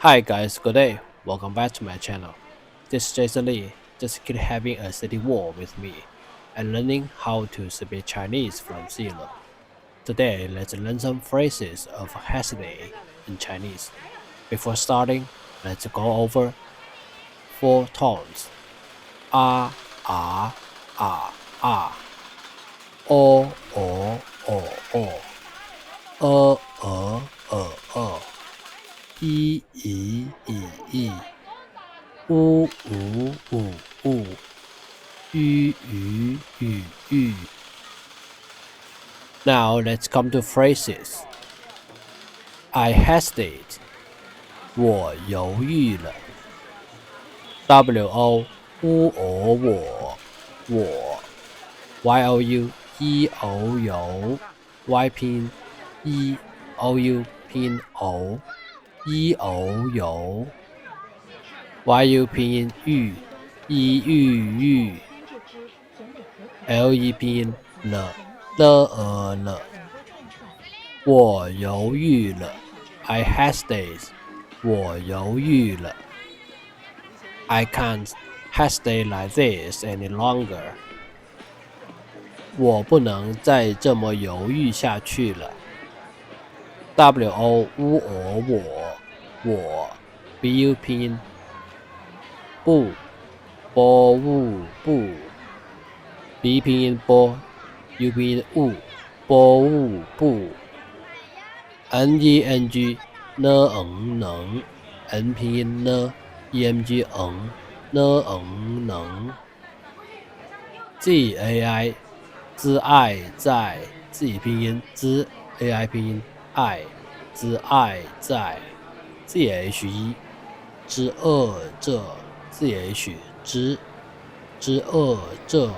Hi guys, good day. Welcome back to my channel. This is Jason Lee. Just keep having a steady walk with me and learning how to speak Chinese from zero. Today, let's learn some phrases of hesitate in Chinese. Before starting, let's go over four tones: ah, ah, ah, ah, o, o, o, o, e, e, 呜呜呜呜，吁吁吁吁。Now let's come to phrases. I hesitate. 我犹豫了。wo 乌俄我 you 一偶有 y 拼一 ou 拼偶一偶有 yu 拼音玉一玉 le 拼音了。我犹豫了 I hesitate 我犹豫了 I can't hesitate like this any longer 我不能再这么犹豫下去了 wo 乌俄我 bu 拼音不波不 b 拼音波 u 拼音物波不 neng 能 n 拼音呢 emg 能 zai 之爱在自己拼音之 ai 拼音爱之爱在 zhe 之恶这 zh 之恶这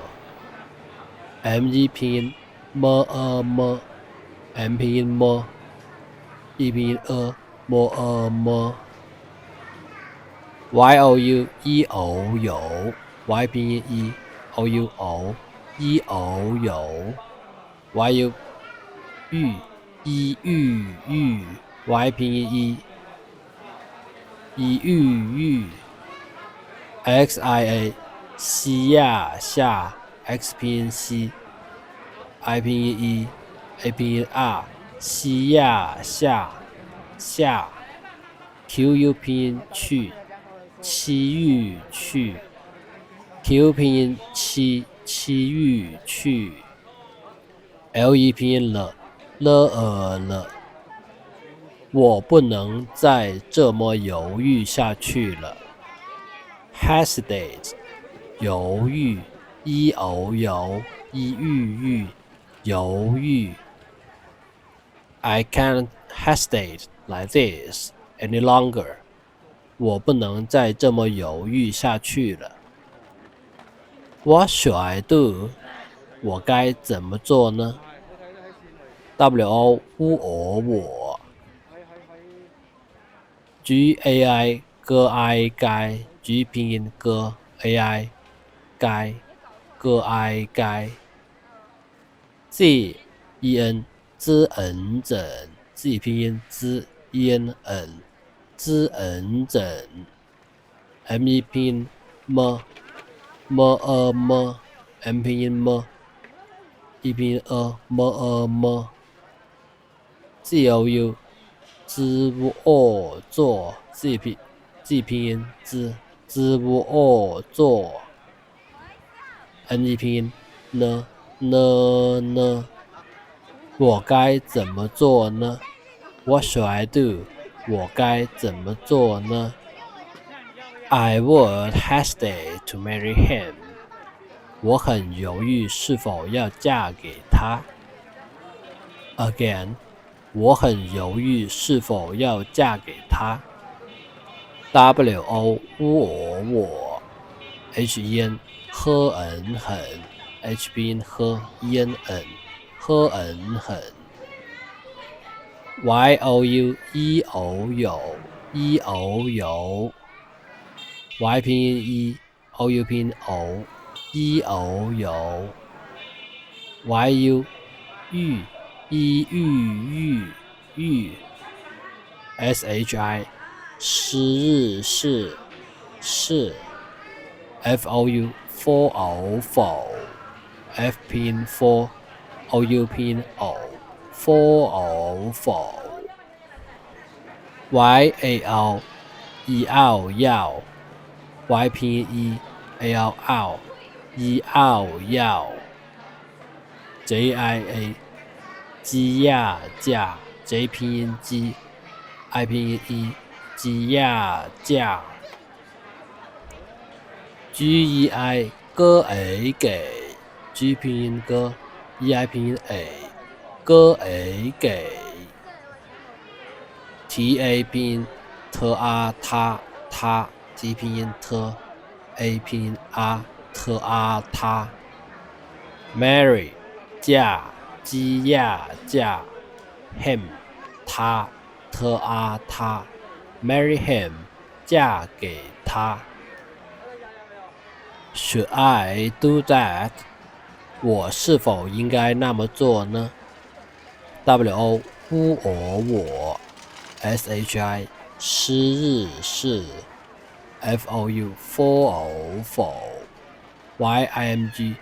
mg 拼音么 m 拼音么 e 拼音么 you 一偶有 y 拼音一 ou 偶一偶有 yu 玉一玉 y 拼音一玉 xia 西亚下 x 拼音西 i 拼音一 a 拼音 r 西亚下 qu 拼音去七玉去 q 拼音七玉去 le 拼音了我不能再这么犹豫下去了 hesitate 犹豫一偶有一玉犹豫 I can't hesitate like this any longer 我不能再这么犹豫下去了 What should I do 我该怎么做呢 wo 乌我 gai 哥哀该 g 拼音哥 ai 该哥哀该 zen 之整 z 拼音之 en 之整 me 拼音么 m 拼音么 e 拼音么 zou 知恶作 z 拼音知恶作 n 拼音呢我该怎么做呢 What should I do 我该怎么做呢 I would hesitate to marry him 我很犹豫是否要嫁给他 Again 我很犹豫是否要嫁给他 wo 乌我 hen 很 h 拼音呵 en 很 you 一偶有 y 拼音一 ou 拼音偶一偶有 yu 玉 shi 诗日是是 FOU for否 F 拼音 for OU 拼音偶 for 否 YAL 要 Y 拼音 AL 要 JIA 鸡呀架 J 拼音鸡 I 拼音鸡呀架 GEI 歌给 G 拼音歌 EI 拼音歌给 TA 拼音他 T 拼音A 拼音他 Mary 嫁鸡呀嫁 him 他 Marry him 嫁给他 Should I do that 我是否应该那么做呢 WO 我 SHI 诗日是 FOU for否 YIMG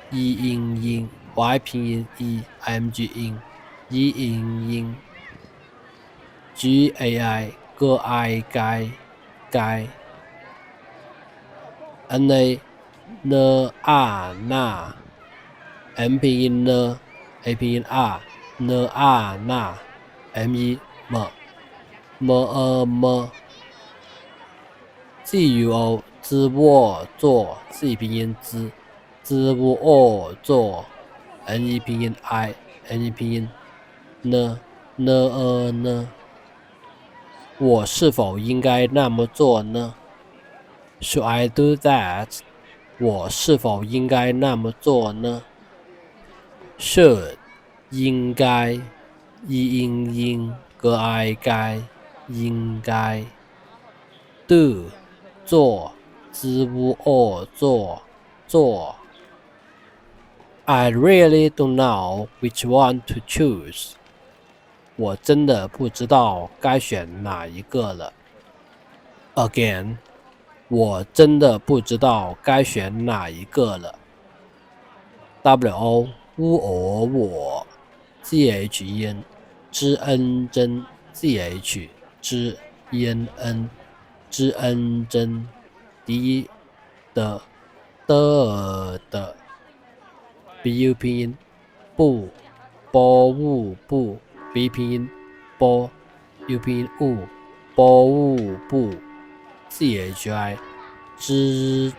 音 Y 拼音 IMG 音 GAI 该 NA 那 M 拼音呢 A 拼音那 ME 么 GUO 知我做 Z 拼音知我做 NE 拼音 NE 拼音呢我是否应该那么做呢 Should I do that 我是否应该那么做呢 Should 应该应该应该 Do 做知我做 I really don't know which one to choose 我真的不知道该选哪一个了 Again 我真的不知道该选哪一个了 WO 我 GHEN 知恩真 GH 知 ENN 知恩真 D 的 BU 拼音不 B 拼音波 U 拼音不 CHI 知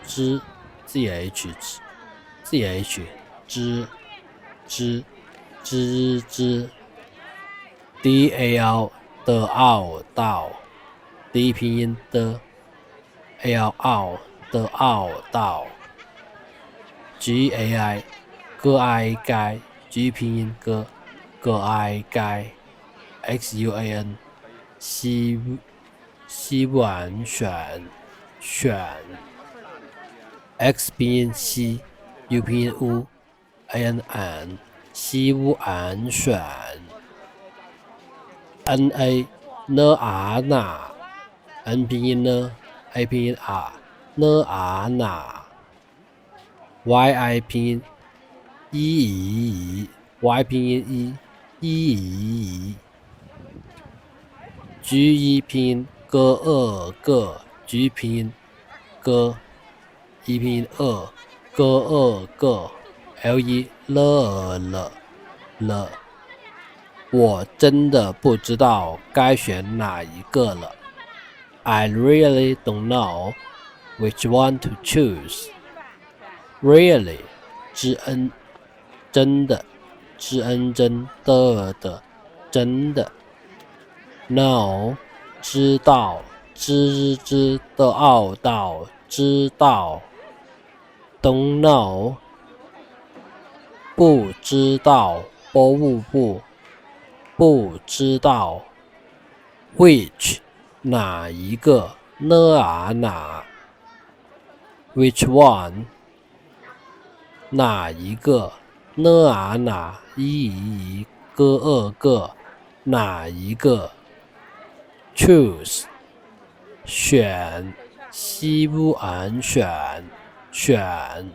CH 知 DAL 的到 D 拼音的 AL 的到 GAI 该 G 拼音该 XUAN 希望选 X 拼音西 U 拼音乌 ANN 希望选 NA 那 N 拼音呢 A 拼音那 YI 拼音Y 拼音一 G 拼音个 G 拼音个 E 拼音个 L 了我真的不知道该选哪一个了 I really don't know which one to choose Really 真的真的 No 知道知的到知道 Don't know 不知道不知道 Which 哪一个哪 Which one 哪一个哪个哪一个 Choose 选，西乌安选，选。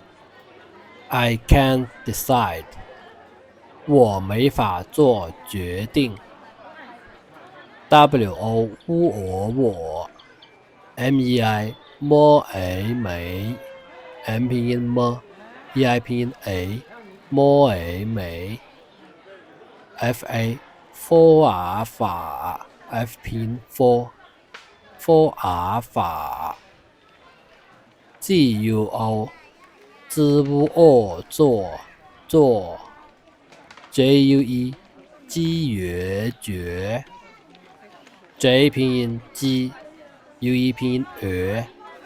I can't decide， 我没法做决定。wo 乌我 mei 么 a 没 m 拼音么 ei 拼音 a 么 a 没 fa for 法 f 拼音 for 法 guo 支吾做 jue 鸡约决 J 拼音鸡 ，UE 拼音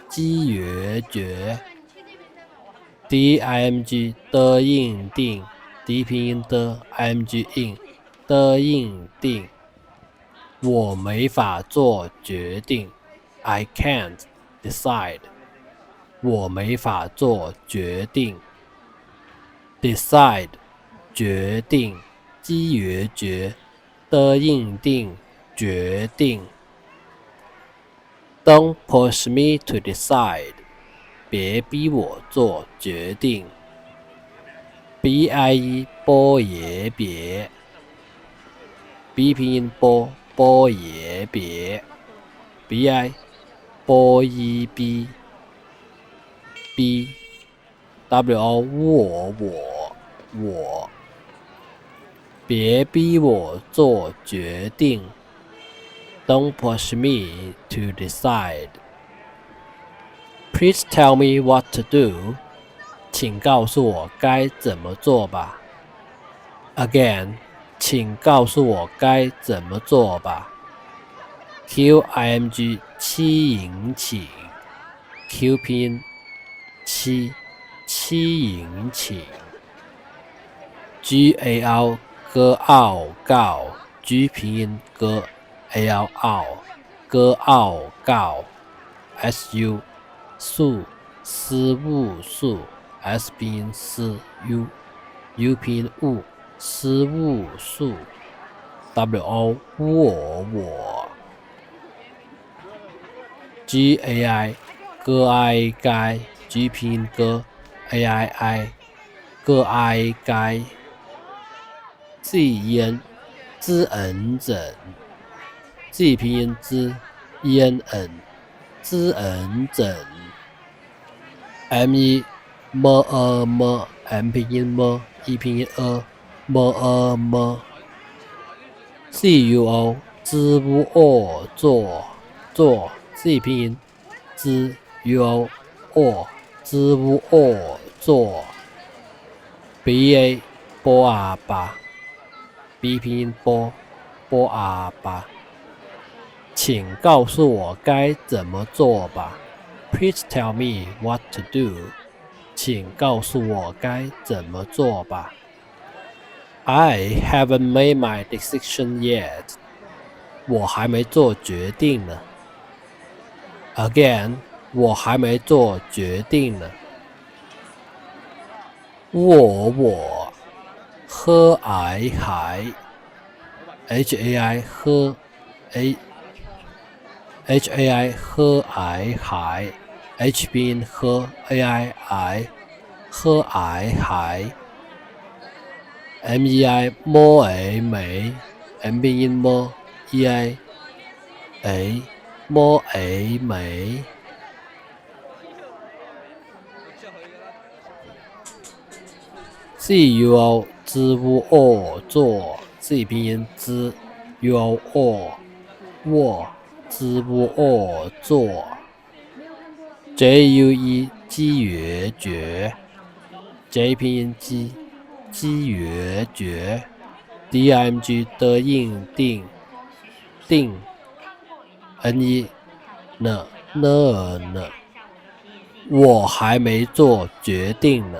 鸡约决 ，DIMG 的硬定 ，D 拼音的 ，IMG 硬的硬定，我没法做决定 ，I can't decide， 我没法做决定 ，decide 决定，鸡约决的硬定。决定 ，Don't push me to decide， 别逼我做决定。BIE 波也别 ，B 拼音波也别 ，BI 波一 B，WO 我，别逼我做决定。Don't push me to decide. Please tell me what to do. 请告诉我该怎么做吧。Again， 请告诉我该怎么做吧。QIMG 七引请 ，Q 拼音七引请。GAL 歌傲告 ，G 拼音歌。AL 歌傲告 SU 素思务素 S 拼音思 U 拼音物思务素 WO 我 GAI 歌哀该 G 拼音歌 AII 歌哀该 ZEN 知恩整G 拼音之 ENN 知恩整 ME 么 M 拼音么 E 拼音么 CUO 知吾做 G 拼音知 UO 知吾做 BA 波阿巴 B 拼音波阿巴请告诉我该怎么做吧。Please tell me what to do. 请告诉我该怎么做吧。I haven't made my decision yet. 我还没做决定呢。Again, 我还没做决定呢。我喝还 HAI 喝 HAI 喝还 H 拼音喝 AII 喝还 MEI 摸没 M 拼音摸 EI 摸没 CUO 知吾做 Z 拼音知 UO 握知吾做 JUE 鸡约决 J 拼音鸡约决 DIMG 的硬定 NE 呢我还没做决定呢。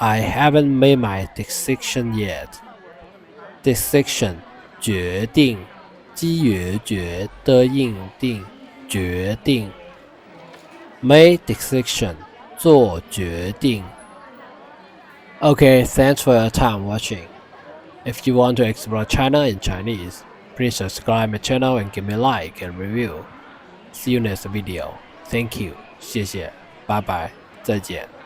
I haven't made my decision yet. Decision 决定，鸡约决的硬定决定。Make decision 做决定。Okay, thanks for your time watching. If you want to explore China in Chinese, please subscribe my channel and give me a like and review. See you next video. Thank you. 谢谢，拜拜，再见。